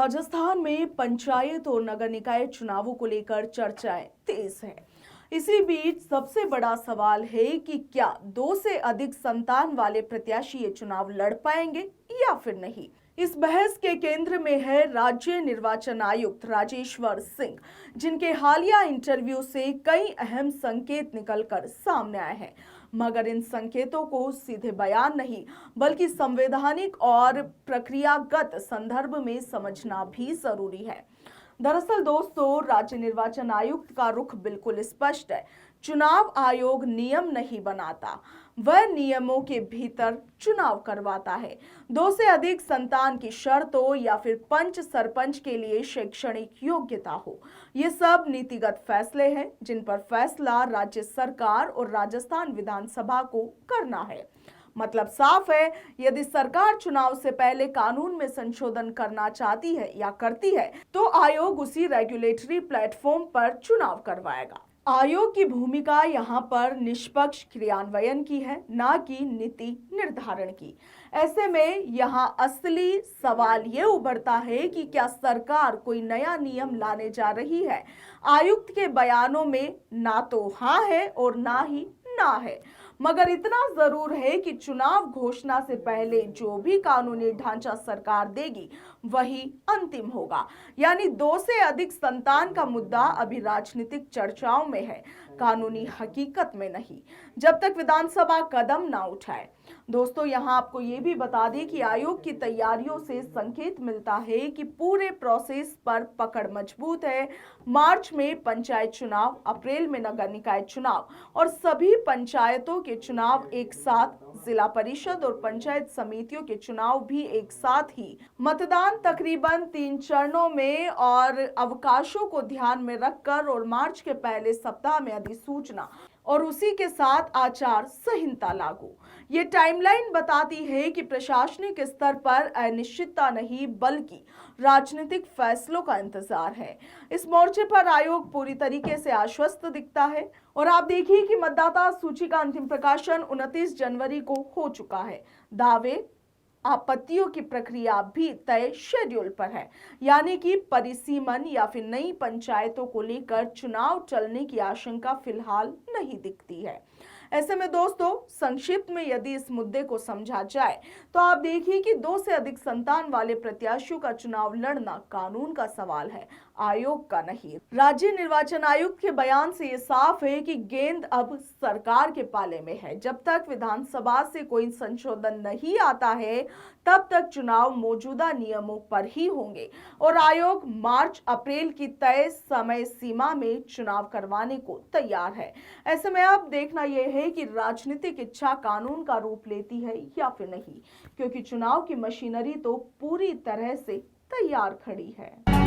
राजस्थान में पंचायत और नगर निकाय चुनावों को लेकर चर्चाएं तेज है। इसी बीच सबसे बड़ा सवाल है कि क्या दो से अधिक संतान वाले प्रत्याशी ये चुनाव लड़ पाएंगे या फिर नहीं। इस बहस के केंद्र में है राज्य निर्वाचन आयुक्त राजेश्वर सिंह, जिनके हालिया इंटरव्यू से कई अहम संकेत निकलकर सामने आए हैं। मगर इन संकेतों को सीधे बयान नहीं बल्कि संवैधानिक और प्रक्रियागत संदर्भ में समझना भी जरूरी है। दरअसल दोस्तों, राज्य निर्वाचन आयुक्त का रुख बिल्कुल स्पष्ट है। चुनाव आयोग नियम नहीं बनाता, वह नियमों के भीतर चुनाव करवाता है। दो से अधिक संतान की शर्त हो या फिर पंच सरपंच के लिए शैक्षणिक योग्यता हो, ये सब नीतिगत फैसले हैं जिन पर फैसला राज्य सरकार और राजस्थान विधानसभा को करना है। मतलब साफ है, यदि सरकार चुनाव से पहले कानून में संशोधन करना चाहती है या करती है तो आयोग उसी रेगुलेटरी प्लेटफॉर्म पर चुनाव करवाएगा। आयोग की भूमिका यहाँ पर निष्पक्ष क्रियान्वयन की है, ना कि नीति निर्धारण की। ऐसे में यहाँ असली सवाल ये उभरता है कि क्या सरकार कोई नया नियम लाने जा रही है। आयुक्त के बयानों में ना तो हाँ है और ना ही ना है, मगर इतना जरूर है कि चुनाव घोषणा से पहले जो भी कानूनी ढांचा सरकार देगी वही अंतिम होगा। यानी दो से अधिक संतान का मुद्दा अभी राजनीतिक चर्चाओं में है, कानूनी हकीकत में नहीं, जब तक विधानसभा कदम ना उठाए। दोस्तों, यहाँ आपको ये भी बता दें कि आयोग की तैयारियों से संकेत मिलता है कि पूरे प्रोसेस पर पकड़ मजबूत है। मार्च में पंचायत चुनाव, अप्रैल में नगर निकाय चुनाव और सभी पंचायतों के चुनाव एक साथ, जिला परिषद और पंचायत समितियों के चुनाव भी एक साथ ही, मतदान तकरीबन 3 चरणों में और अवकाशों को ध्यान में रखकर और मार्च के पहले सप्ताह में अधिसूचना और उसी के साथ आचार संहिता लागू। ये टाइमलाइन बताती है कि प्रशासनिक स्तर पर अनिश्चितता नहीं बल्कि राजनीतिक फैसलों का इंतजार है। इस मोर्चे पर आयोग पूरी तरीके से आश्वस्त दिखता है और आप देखिए कि मतदाता सूची का अंतिम प्रकाशन 29 जनवरी को हो चुका है। दावे आपत्तियों की प्रक्रिया भी तय शेड्यूल पर है, यानी कि परिसीमन या फिर नई पंचायतों को लेकर चुनाव टलने की आशंका फिलहाल नहीं दिखती है। ऐसे में दोस्तों, संक्षिप्त में यदि इस मुद्दे को समझा जाए तो आप देखिए कि दो से अधिक संतान वाले प्रत्याशियों का चुनाव लड़ना कानून का सवाल है, आयोग का नहीं। राज्य निर्वाचन आयुक्त के बयान से ये साफ है कि गेंद अब सरकार के पाले में है। जब तक विधानसभा से कोई संशोधन नहीं आता है तब तक चुनाव मौजूदा नियमों पर ही होंगे और आयोग मार्च अप्रैल की तय समय सीमा में चुनाव करवाने को तैयार है। ऐसे में अब देखना यह है कि राजनीतिक इच्छा कानून का रूप लेती है या फिर नहीं, क्योंकि चुनाव की मशीनरी तो पूरी तरह से तैयार खड़ी है।